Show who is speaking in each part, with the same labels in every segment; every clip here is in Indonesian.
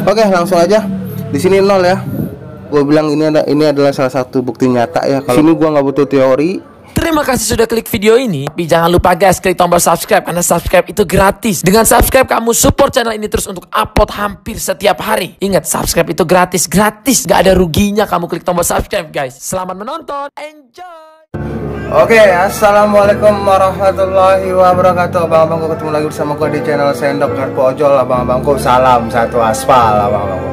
Speaker 1: Oke, langsung aja. Di sini 0 ya. Gue bilang ini adalah salah satu bukti nyata ya. Kalau sini gue nggak butuh teori.
Speaker 2: Terima kasih sudah klik video ini. Tapi jangan lupa guys, klik tombol subscribe karena subscribe itu gratis. Dengan subscribe kamu support channel ini terus untuk upload hampir setiap hari. Ingat, subscribe itu gratis, gak ada ruginya kamu klik tombol subscribe guys. Selamat menonton, enjoy.
Speaker 1: Oke, assalamualaikum warahmatullahi wabarakatuh. Abang-abangku, ketemu lagi bersama gue di channel Sendok Garpu Ojol. Abang-abangku, salam satu aspal abang-abangku.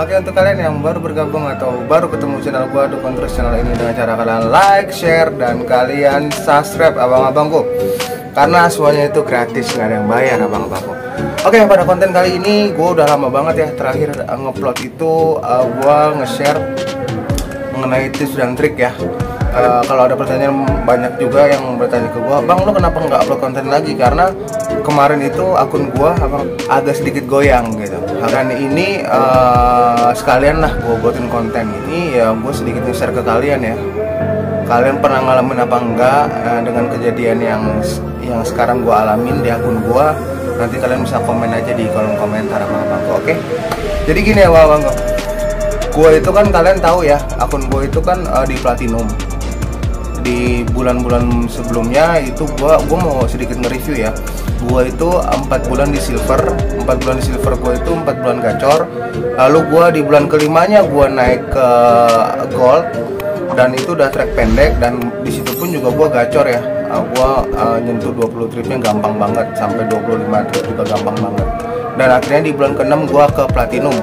Speaker 1: Oke, untuk kalian yang baru bergabung atau baru ketemu channel gue, dukung terus channel ini dengan cara kalian like, share, dan kalian subscribe abang-abangku. Karena semuanya itu gratis, nggak ada yang bayar abang-abangku. Oke, pada konten kali ini gue udah lama banget ya terakhir ngupload itu gue nge-share mengenai tips dan trik ya. Kalau ada pertanyaan, banyak juga yang bertanya ke gue, bang lo kenapa nggak upload konten lagi? Karena kemarin itu akun gue agak sedikit goyang gitu. Dan ini sekalian lah gue buatin konten ini ya, gue sedikit nge-share ke kalian ya. Kalian pernah ngalamin apa enggak dengan kejadian yang sekarang gue alamin di akun gue? Nanti kalian bisa komen aja di kolom komentar abang-abangku, oke? Jadi gini ya abang-abangku, gue itu kan kalian tahu ya, akun gue itu kan di platinum. Di bulan-bulan sebelumnya itu gua mau sedikit nge-review ya. Gua itu 4 bulan di silver. 4 bulan di silver gua itu 4 bulan gacor. Lalu gua di bulan kelimanya gua naik ke gold, dan itu udah track pendek, dan di situ pun juga gua gacor ya. Gua nyentuh 20 tripnya gampang banget, sampai 25 trip juga gampang banget. Dan akhirnya di bulan ke-6 gua ke platinum.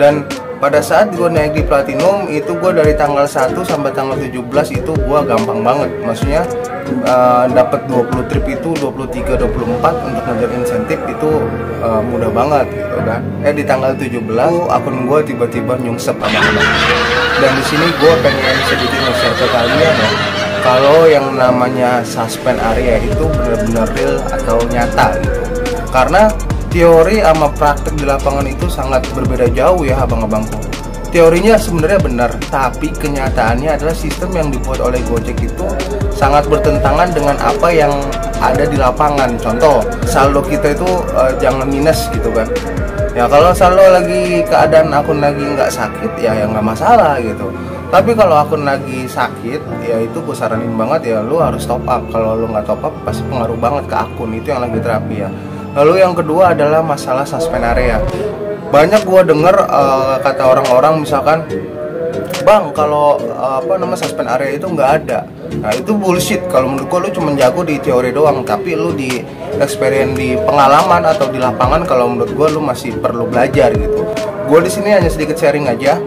Speaker 1: Dan pada saat gue naik di platinum itu gue dari tanggal 1 sampai tanggal 17 itu gue gampang banget. Maksudnya dapat 20 trip itu 23 24 untuk ngejar insentif itu mudah banget gitu kan. Di tanggal 17 akun gue tiba-tiba nyungsep abang-abang. Dan di sini gue pengen sedikit nge-share ke kalian ya, kalau yang namanya suspend area itu benar-benar real atau nyata gitu. Karena teori sama praktek di lapangan itu sangat berbeda jauh ya abang-abangku. Teorinya sebenarnya benar, tapi kenyataannya adalah sistem yang dibuat oleh Gojek itu sangat bertentangan dengan apa yang ada di lapangan. Contoh, saldo kita itu jangan minus gitu kan. Ya kalau saldo lagi keadaan akun lagi nggak sakit ya nggak masalah gitu. Tapi kalau akun lagi sakit, ya itu gue saranin banget ya lu harus top up. Kalau lu nggak top up pasti pengaruh banget ke akun itu yang lagi terapi ya. Lalu yang kedua adalah masalah suspend area. Banyak gua denger kata orang-orang misalkan, bang kalau suspend area itu nggak ada. Nah itu bullshit. Kalau menurut gua lu cuma jago di teori doang, tapi lu di experience, di pengalaman atau di lapangan, kalau menurut gua lu masih perlu belajar gitu. Gua di sini hanya sedikit sharing aja,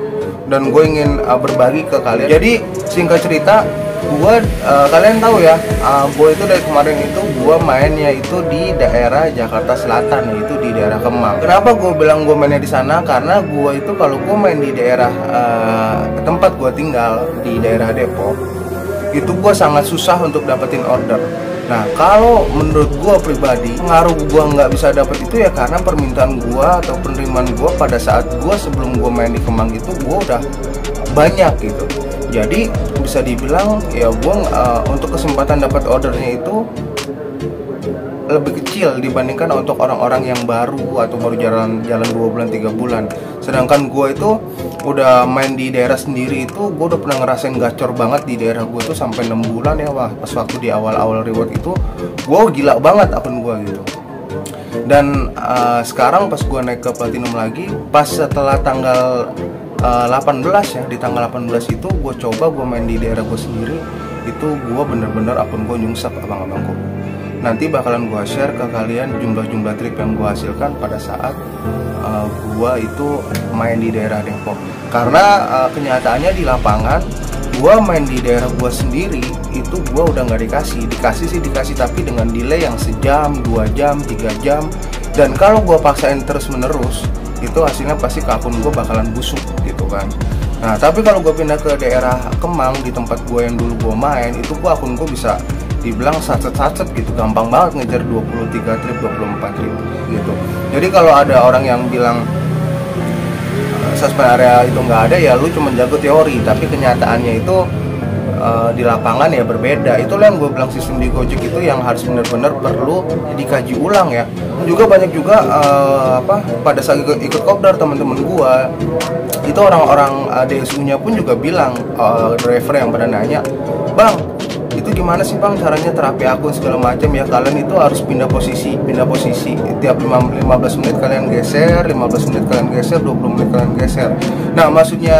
Speaker 1: dan gue ingin berbagi ke kalian. Jadi singkat cerita, kalian tahu ya, gue itu dari kemarin itu gue mainnya itu di daerah Jakarta Selatan, yaitu di daerah Kemang. Kenapa gue bilang gue mainnya di sana? Karena gue itu kalau gue main di daerah tempat gue tinggal di daerah Depok, itu gue sangat susah untuk dapetin order. Nah kalau menurut gue pribadi, pengaruh gue nggak bisa dapet itu ya karena permintaan gue atau penerimaan gue pada saat gue sebelum gue main di Kemang itu gue udah banyak gitu. Jadi bisa dibilang ya gue untuk kesempatan dapat ordernya itu lebih kecil dibandingkan untuk orang-orang yang baru atau baru jalan 2 bulan 3 bulan. Sedangkan gue itu udah main di daerah sendiri itu, gue udah pernah ngerasain gacor banget di daerah gue tuh sampai 6 bulan ya. Wah, pas waktu di awal-awal reward itu gue gila banget akun gue gitu. Dan sekarang pas gue naik ke platinum lagi, pas setelah tanggal 18 ya, di tanggal 18 itu gue coba gue main di daerah gue sendiri, itu gue bener-bener akun gue nyungsep abang-abangku. Nanti bakalan gue share ke kalian jumlah-jumlah trip yang gue hasilkan pada saat gue itu main di daerah Depok. Karena kenyataannya di lapangan gue main di daerah gue sendiri itu gue udah nggak dikasih tapi dengan delay yang sejam, 2 jam, 3 jam. Dan kalau gue paksain terus-menerus, itu hasilnya pasti ke akun gue bakalan busuk gitu kan. Nah tapi kalau gue pindah ke daerah Kemang, di tempat gue yang dulu gue main, itu gue akun gue bisa dibilang sacet-sacet gitu, gampang banget ngejar 23 trip, 24 trip gitu. Jadi kalau ada orang yang bilang suspend area itu nggak ada, ya lu cuma jago teori, tapi kenyataannya itu di lapangan ya berbeda. Itulah yang gue bilang sistem di Gojek itu yang harus benar-benar perlu dikaji ulang ya. Juga banyak juga pada saat ikut kopdar teman-teman gue itu orang-orang DSU-nya pun juga bilang, driver yang pada nanya, "Bang, itu gimana sih Bang caranya terapi akun segala macam ya, kalian itu harus pindah posisi tiap 15 menit kalian geser, 15 menit kalian geser, 20 menit kalian geser." Nah, maksudnya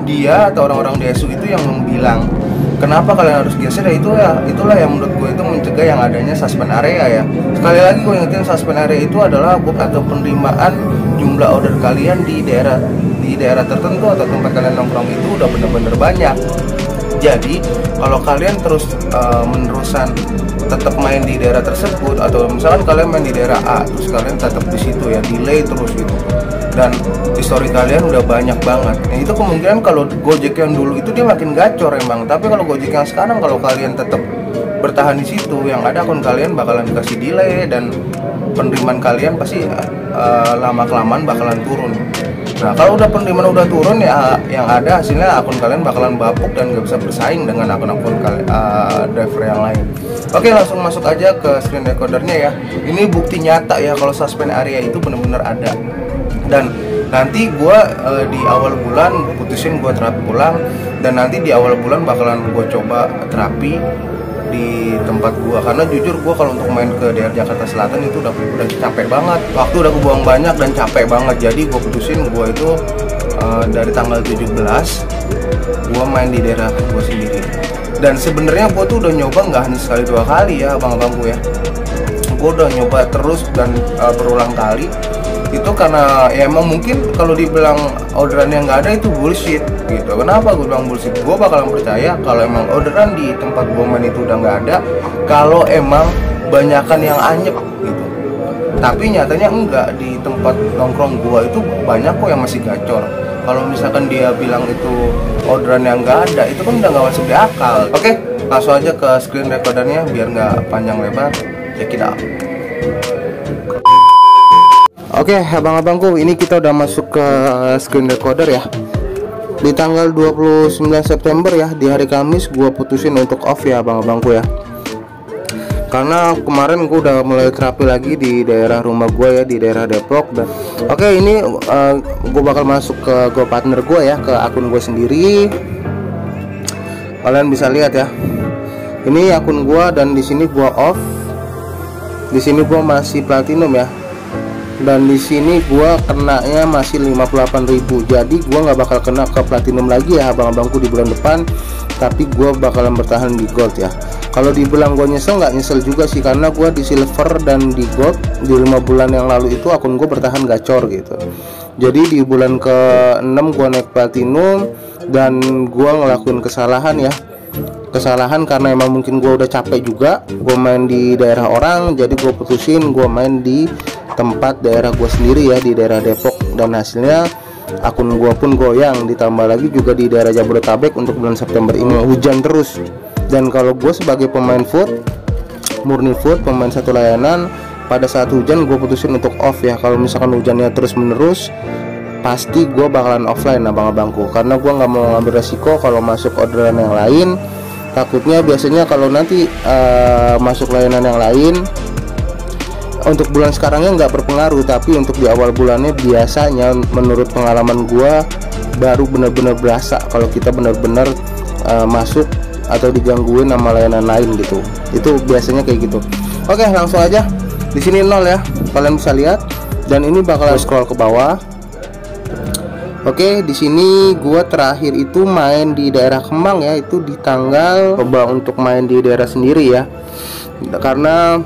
Speaker 1: dia atau orang-orang DSU itu yang bilang kenapa kalian harus geser ya, itulah yang menurut gue itu mencegah yang adanya suspend area ya. Sekali lagi gue ingetin, suspend area itu adalah atau penerimaan jumlah order kalian di daerah tertentu atau tempat kalian nongkrong itu udah bener-bener banyak. Jadi kalau kalian terus menerusan tetap main di daerah tersebut, atau misalkan kalian main di daerah A terus kalian tetap di situ ya, delay terus gitu, dan histori kalian udah banyak banget. Nah, itu kemungkinan kalau Gojek yang dulu itu dia makin gacor emang. Tapi kalau Gojek yang sekarang, kalau kalian tetap bertahan di situ, yang ada akun kalian bakalan dikasih delay dan penerimaan kalian pasti lama kelamaan bakalan turun. Nah, kalau udah penerimaan udah turun ya, yang ada hasilnya akun kalian bakalan bapuk dan gak bisa bersaing dengan akun-akun driver yang lain. Oke, langsung masuk aja ke screen recordernya ya. Ini bukti nyata ya kalau suspend area itu benar-benar ada. Dan nanti gue di awal bulan putusin gue terapi ulang, dan nanti di awal bulan bakalan gue coba terapi di tempat gue, karena jujur gue kalau untuk main ke daerah Jakarta Selatan itu udah capek banget, waktu udah gue buang banyak dan capek banget. Jadi gue putusin gue itu dari tanggal 17 gue main di daerah gue sendiri. Dan sebenarnya gue tuh udah nyoba nggak hanya sekali dua kali ya abang-abangku ya, gue udah nyoba terus dan berulang kali. Itu karena ya emang mungkin kalau dibilang orderan yang nggak ada itu bullshit gitu. Kenapa gue bilang bullshit? Gue bakalan percaya kalau emang orderan di tempat gue main itu udah nggak ada, kalau emang banyakan yang anyep gitu. Tapi nyatanya enggak, di tempat nongkrong gue itu banyak kok yang masih gacor. Kalau misalkan dia bilang itu orderan yang nggak ada, itu kan udah nggak masuk di akal. Oke, langsung aja ke screen recordernya biar nggak panjang lebar. Check it out. Oke, abang-abangku, ini kita udah masuk ke screen recorder ya. Di tanggal 29 September ya, di hari Kamis gue putusin untuk off ya abang-abangku ya. Karena kemarin gue udah mulai terapi lagi di daerah rumah gue ya, di daerah Depok. Dan oke, ini gue bakal masuk ke GoPartner gue ya, ke akun gue sendiri. Kalian bisa lihat ya. Ini akun gue, dan di sini gue off. Di sini gue masih platinum ya. Dan di sini gua kenanya masih 58.000. Jadi gua nggak bakal kena ke platinum lagi ya abang-abangku di bulan depan, tapi gua bakalan bertahan di gold ya. Kalau dibilang gua nyesel, nggak nyesel juga sih, karena gua di silver dan di gold di 5 bulan yang lalu itu akun gua bertahan gacor gitu. Jadi di bulan ke-6 gua naik platinum, dan gua ngelakuin kesalahan karena emang mungkin gua udah capek juga gua main di daerah orang. Jadi gua putusin gua main di tempat daerah gue sendiri ya, di daerah Depok, dan hasilnya akun gue pun goyang. Ditambah lagi juga di daerah Jabodetabek untuk bulan September ini hujan terus. Dan kalau gue sebagai pemain murni food, pemain satu layanan, pada saat hujan gue putusin untuk off ya. Kalau misalkan hujannya terus menerus, pasti gue bakalan offline abang-abangku, karena gue nggak mau ngambil resiko kalau masuk orderan yang lain. Takutnya biasanya kalau nanti masuk layanan yang lain, untuk bulan sekarangnya nggak berpengaruh, tapi untuk di awal bulannya biasanya menurut pengalaman gua baru benar-benar berasa kalau kita benar-benar masuk atau digangguin sama layanan lain gitu. Itu biasanya kayak gitu. Oke, langsung aja. Di sini 0 ya, kalian bisa lihat, dan ini bakalan scroll ke bawah. Oke, di sini gua terakhir itu main di daerah Kemang ya, itu di tanggal, coba untuk main di daerah sendiri ya, karena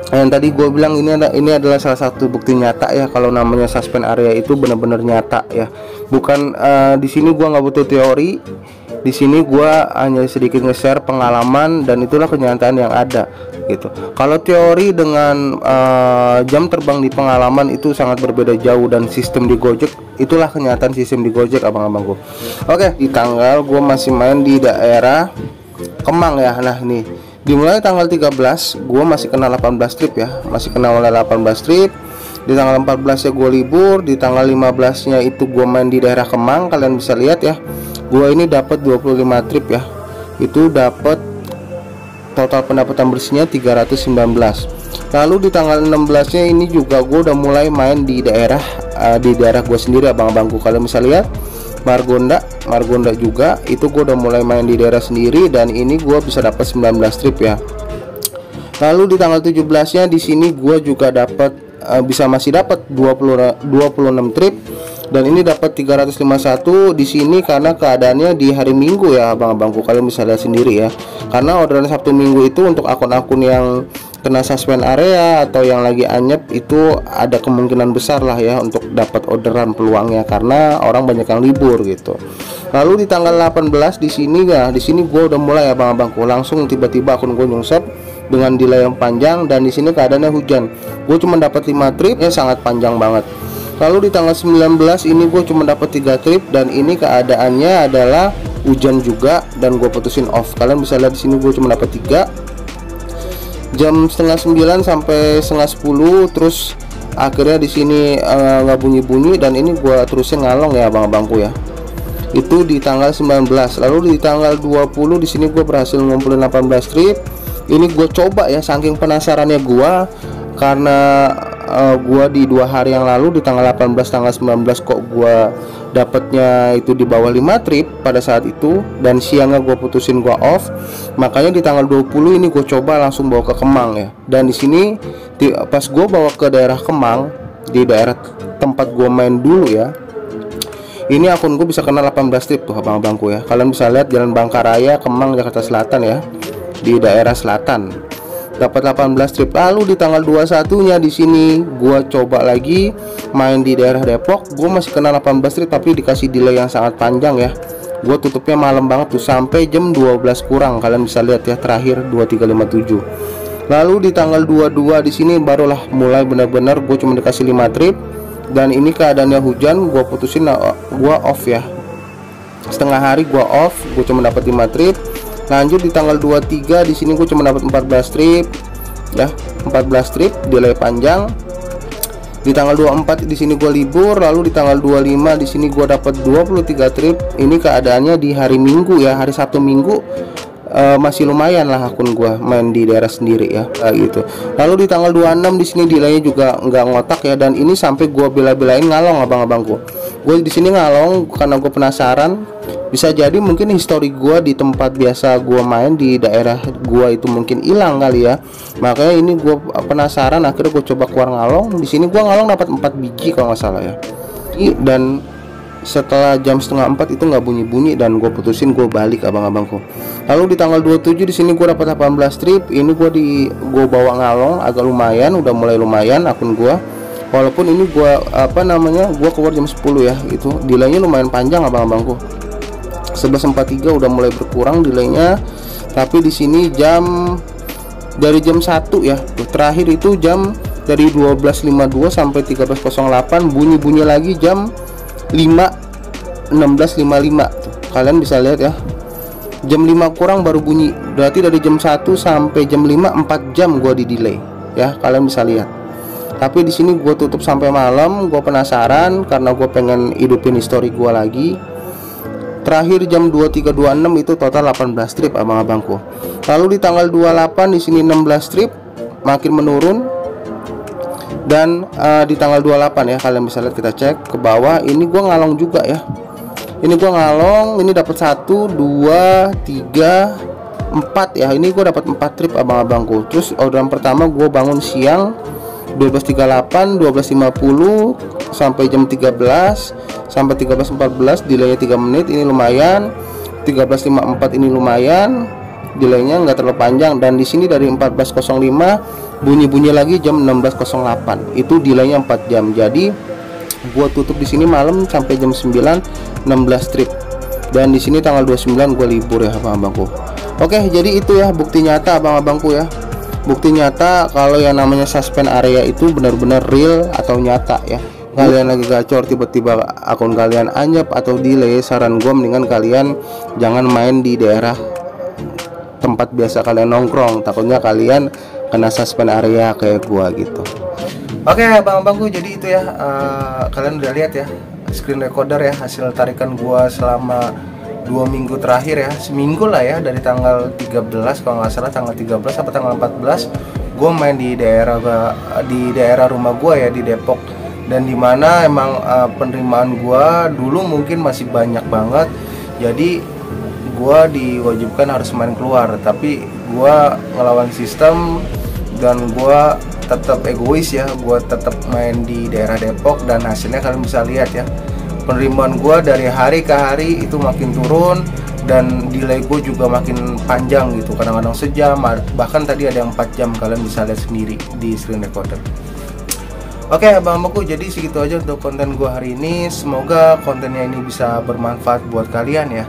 Speaker 1: yang tadi gue bilang ini adalah salah satu bukti nyata ya kalau namanya suspend area itu benar-benar nyata ya. Bukan di sini gue nggak butuh teori, di sini gue hanya sedikit nge-share pengalaman, dan itulah kenyataan yang ada gitu. Kalau teori dengan jam terbang di pengalaman itu sangat berbeda jauh, dan sistem di Gojek itulah kenyataan sistem di Gojek abang-abangku. Oke, di tanggal gue masih main di daerah Kemang ya. Nah ini dimulai tanggal 13 gue masih kena 18 trip ya, masih kena oleh 18 trip. Di tanggal 14 ya gue libur, di tanggal 15 nya itu gue main di daerah Kemang. Kalian bisa lihat ya, gue ini dapat 25 trip ya. itu dapat total pendapatan bersihnya 319. Lalu di tanggal 16 nya ini juga gue udah mulai main di daerah gue sendiri abang-abangku. Kalian bisa lihat Margonda juga itu gue udah mulai main di daerah sendiri, dan ini gue bisa dapat 19 trip ya. Lalu di tanggal 17 nya di sini gue juga dapat masih dapat 26 trip, dan ini dapat 351 di sini karena keadaannya di hari Minggu ya abang-abangku. Kalian bisa lihat sendiri ya, karena orderan Sabtu Minggu itu untuk akun-akun yang kena suspend area atau yang lagi anyep itu ada kemungkinan besar lah ya untuk dapat orderan peluangnya, karena orang banyak yang libur gitu. Lalu di tanggal 18 di sini gue udah mulai abang-abangku, langsung tiba-tiba akun gue nyungsep dengan delay yang panjang, dan di sini keadaannya hujan. Gue cuma dapat 5 trip ya, sangat panjang banget. Lalu di tanggal 19 ini gue cuma dapat 3 trip, dan ini keadaannya adalah hujan juga dan gue putusin off. Kalian bisa lihat di sini gue cuma dapat 3 jam setengah 9 sampai setengah 10, terus akhirnya di sini nggak bunyi-bunyi, dan ini gue terusin ngalong ya abang-abangku ya. Itu di tanggal 19. Lalu di tanggal 20 di sini gue berhasil ngumpulin 18 trip. Ini gue coba ya, saking penasarannya gue, karena gue di 2 hari yang lalu di tanggal 18 tanggal 19 kok gue dapatnya itu di bawah 5 trip pada saat itu, dan siangnya gue putusin, gue off. Makanya di tanggal 20 ini gue coba langsung bawa ke Kemang ya. Dan di sini pas gue bawa ke daerah Kemang, di daerah tempat gue main dulu ya, ini akun gue bisa kena 18 trip tuh abang-abangku ya. Kalian bisa lihat Jalan Bangkaraya, Kemang, Jakarta Selatan ya, di daerah selatan dapat 18 trip. Lalu di tanggal 21 nya di sini gua coba lagi main di daerah Depok, gua masih kena 18 trip tapi dikasih delay yang sangat panjang ya. Gua tutupnya malam banget tuh, sampai jam 12 kurang. Kalian bisa lihat ya, terakhir 2357. Lalu di tanggal 22 di sini barulah mulai benar-benar gue cuma dikasih 5 trip, dan ini keadaannya hujan. Gua putusin, gua off ya, setengah hari gua off, gue cuma dapat 5 trip. Lanjut di tanggal 23 di sini gue cuma dapat 14 trip ya, 14 trip delay panjang. Di tanggal 24 di sini gue libur. Lalu di tanggal 25 di sini gue dapat 23 trip. Ini keadaannya di hari Minggu ya, hari Sabtu Minggu. Masih lumayan lah akun gue main di daerah sendiri ya, gitu. Lalu di tanggal 26 di sini delaynya juga nggak ngotak ya, dan ini sampai gue bela-belain ngalong abang-abangku. Gue di sini ngalong karena gue penasaran. Bisa jadi mungkin histori gue di tempat biasa gue main di daerah gue itu mungkin hilang kali ya. Makanya ini gue penasaran, akhirnya gue coba keluar ngalong. Di sini gue ngalong dapat 4 biji kalau nggak salah ya. Dan setelah jam setengah 4 itu nggak bunyi-bunyi, dan gue putusin, gue balik abang-abangku. Lalu di tanggal 27 di sini gue dapat 18 trip. Ini gue bawa ngalong agak lumayan, udah mulai lumayan akun gue. Walaupun ini gue gue keluar jam 10 ya, itu delaynya lumayan panjang abang-abangku. 11.43 udah mulai berkurang delaynya, tapi di sini dari jam 1 ya, terakhir itu jam dari 12.52 sampai 13.08, bunyi-bunyi lagi jam 16.55 tuh. Kalian bisa lihat ya, jam 5 kurang baru bunyi. Berarti dari jam 1 sampai jam 5 4 jam gua di delay ya, kalian bisa lihat. Tapi di sini gue tutup sampai malam. Gue penasaran karena gue pengen hidupin histori gue lagi. Terakhir jam 23.26 itu total 18 trip abang-abangku. Lalu di tanggal 28 di sini 16 trip, makin menurun. Dan di tanggal 28 ya, kalian bisa lihat, kita cek ke bawah. Ini gue ngalong juga ya. Ini gue ngalong, ini dapat 1 2 3 4 ya. Ini gue dapat 4 trip abang-abangku. Terus orderan pertama gue bangun siang 12.38, 12.50 sampai jam 13 sampai 13.14, delaynya 3 menit. Ini lumayan. 13.54 ini lumayan, delaynya nggak terlalu panjang. Dan di sini dari 14.05 bunyi-bunyi lagi jam 16.08, itu delaynya 4 jam. Jadi gua tutup di sini malam sampai jam 9, 16 trip. Dan di sini tanggal 29 gua libur ya abang-abangku. Oke, jadi itu ya bukti nyata abang-abangku ya. Bukti nyata kalau yang namanya suspend area itu benar-benar real atau nyata ya. Kalian lagi gacor tiba-tiba akun kalian anyep atau delay, saran gue mendingan kalian jangan main di daerah tempat biasa kalian nongkrong, takutnya kalian kena suspend area kayak gua gitu. Oke abang-abangku, jadi itu ya, kalian udah lihat ya screen recorder ya hasil tarikan gua selama 2 minggu terakhir ya, seminggu lah ya, dari tanggal 13 kalau nggak salah, tanggal 13 sampai tanggal 14 gue main di daerah rumah gue ya, di Depok. Dan dimana emang penerimaan gue dulu mungkin masih banyak banget, jadi gue diwajibkan harus main keluar, tapi gue ngelawan sistem dan gue tetap egois ya, gue tetap main di daerah Depok. Dan hasilnya kalian bisa lihat ya, penerimaan gue dari hari ke hari itu makin turun, dan delay gue juga makin panjang gitu, kadang-kadang sejam, bahkan tadi ada yang 4 jam, kalian bisa lihat sendiri di screen recorder. Oke abang-abangku, jadi segitu aja untuk konten gue hari ini. Semoga kontennya ini bisa bermanfaat buat kalian ya.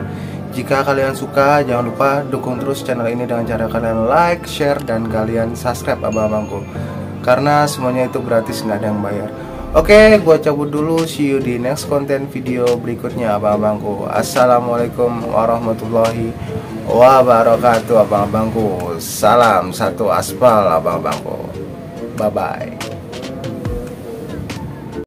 Speaker 1: Jika kalian suka, jangan lupa dukung terus channel ini dengan cara kalian like, share, dan kalian subscribe abang-abangku, karena semuanya itu gratis, nggak ada yang bayar. Oke, gua cabut dulu. See you di next konten video berikutnya abang-abangku. Assalamualaikum warahmatullahi wabarakatuh abang-abangku. Salam satu aspal abang-abangku. Bye bye.